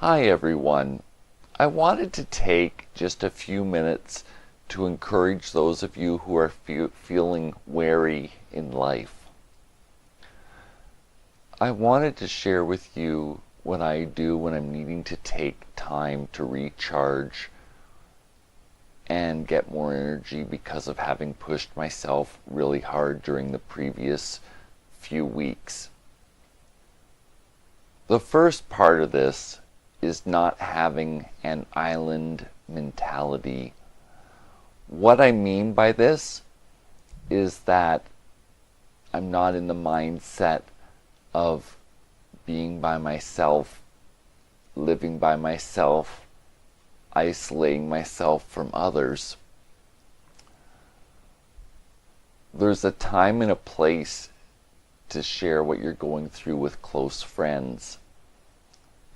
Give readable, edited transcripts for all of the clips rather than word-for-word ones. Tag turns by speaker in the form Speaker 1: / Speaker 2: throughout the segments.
Speaker 1: Hi everyone. I wanted to take just a few minutes to encourage those of you who are feeling weary in life. I wanted to share with you what I do when I'm needing to take time to recharge and get more energy because of having pushed myself really hard during the previous few weeks. The first part of this is not having an island mentality. What I mean by this is that I'm not in the mindset of being by myself, living by myself, isolating myself from others. There's a time and a place to share what you're going through with close friends.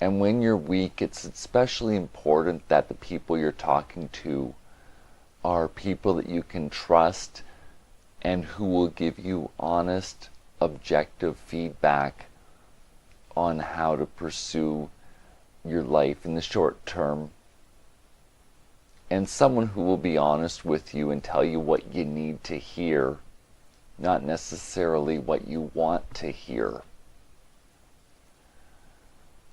Speaker 1: And when you're weak, it's especially important that the people you're talking to are people that you can trust and who will give you honest, objective feedback on how to pursue your life in the short term. And someone who will be honest with you and tell you what you need to hear, not necessarily what you want to hear.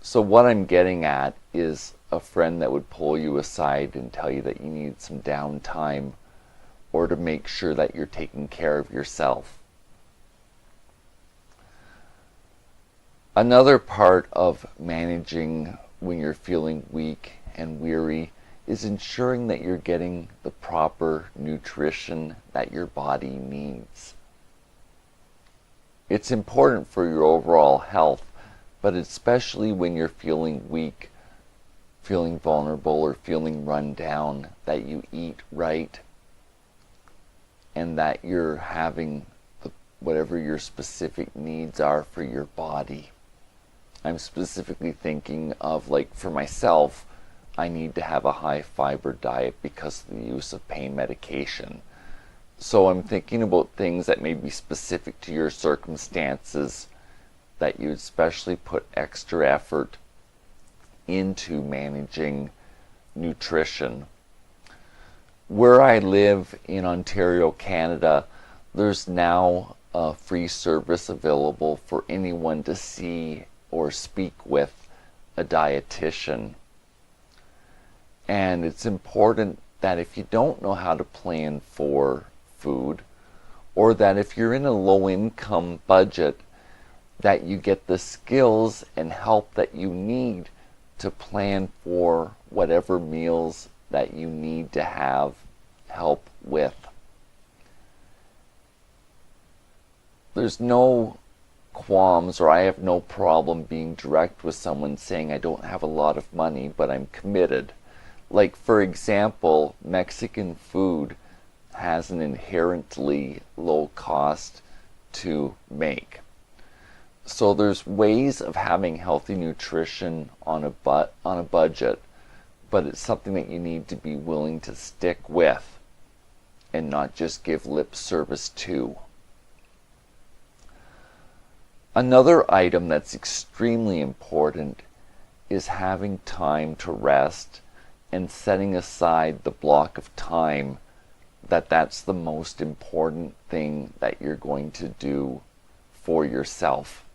Speaker 1: So what I'm getting at is a friend that would pull you aside and tell you that you need some downtime or to make sure that you're taking care of yourself. Another part of managing when you're feeling weak and weary is ensuring that you're getting the proper nutrition that your body needs. It's important for your overall health, but especially when you're feeling weak, feeling vulnerable, or feeling run down, that you eat right and that you're having whatever your specific needs are for your body. I'm specifically thinking of, like, for myself, I need to have a high fiber diet because of the use of pain medication. So I'm thinking about things that may be specific to your circumstances, that you especially put extra effort into managing nutrition. Where I live in Ontario, Canada, there's now a free service available for anyone to see or speak with a dietitian. And it's important that if you don't know how to plan for food, or that if you're in a low-income budget, that you get the skills and help that you need to plan for whatever meals that you need to have help with. There's no qualms, or I have no problem being direct with someone saying I don't have a lot of money, but I'm committed. Like, for example, Mexican food has an inherently low cost to make. So there's ways of having healthy nutrition on a budget, but it's something that you need to be willing to stick with and not just give lip service to. Another item that's extremely important is having time to rest and setting aside the block of time that's the most important thing that you're going to do for yourself.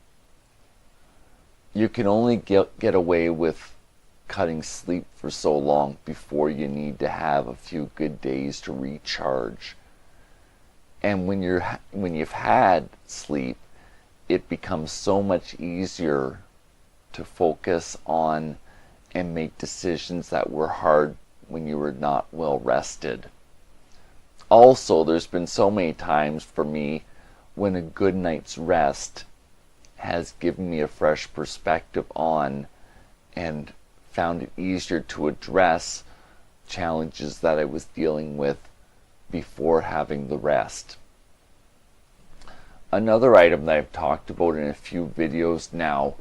Speaker 1: You can only get away with cutting sleep for so long before you need to have a few good days to recharge. And when you've had sleep, it becomes so much easier to focus on and make decisions that were hard when you were not well rested. Also, there's been so many times for me when a good night's rest has given me a fresh perspective on and found it easier to address challenges that I was dealing with before having the rest. Another item that I've talked about in a few videos now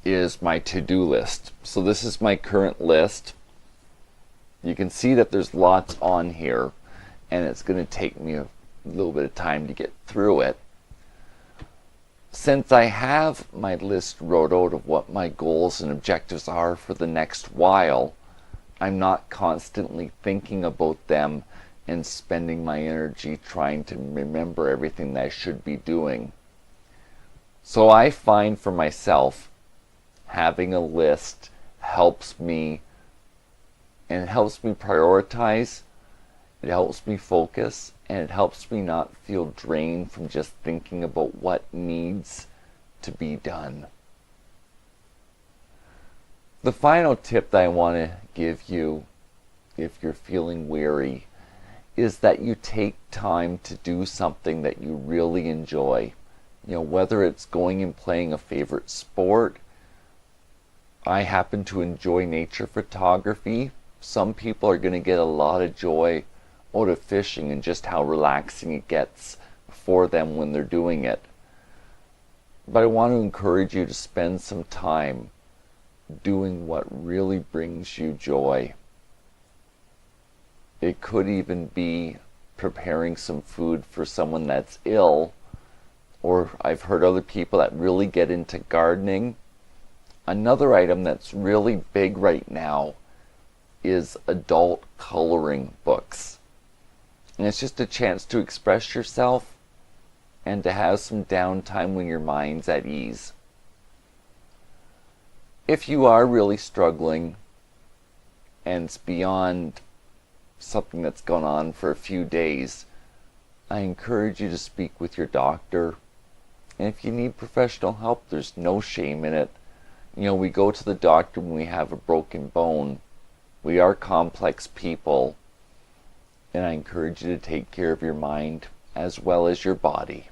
Speaker 1: is my to-do list. So this is my current list. You can see that there's lots on here, and it's going to take me a little bit of time to get through it. Since I have my list wrote out of what my goals and objectives are for the next while, I'm not constantly thinking about them and spending my energy trying to remember everything that I should be doing. So I find for myself, having a list helps me, and it helps me prioritize, it helps me focus, and it helps me not feel drained from just thinking about what needs to be done. The final tip that I want to give you, if you're feeling weary, is that you take time to do something that you really enjoy. Whether it's going and playing a favorite sport. I happen to enjoy nature photography. Some people are going to get a lot of joy out of fishing and just how relaxing it gets for them when they're doing it. But I want to encourage you to spend some time doing what really brings you joy. It could even be preparing some food for someone that's ill, or I've heard other people that really get into gardening. Another item that's really big right now is adult coloring books. And it's just a chance to express yourself and to have some downtime when your mind's at ease. If you are really struggling and it's beyond something that's gone on for a few days, I encourage you to speak with your doctor. And if you need professional help, there's no shame in it. We go to the doctor when we have a broken bone. We are complex people. And I encourage you to take care of your mind as well as your body.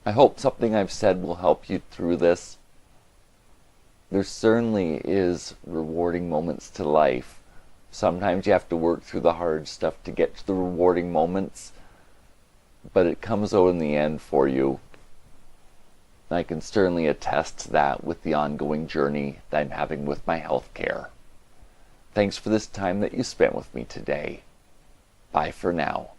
Speaker 1: I hope something I've said will help you through this. There certainly is rewarding moments to life. Sometimes you have to work through the hard stuff to get to the rewarding moments, but it comes out in the end for you. I can certainly attest to that with the ongoing journey that I'm having with my health care. Thanks for this time that you spent with me today. Bye for now.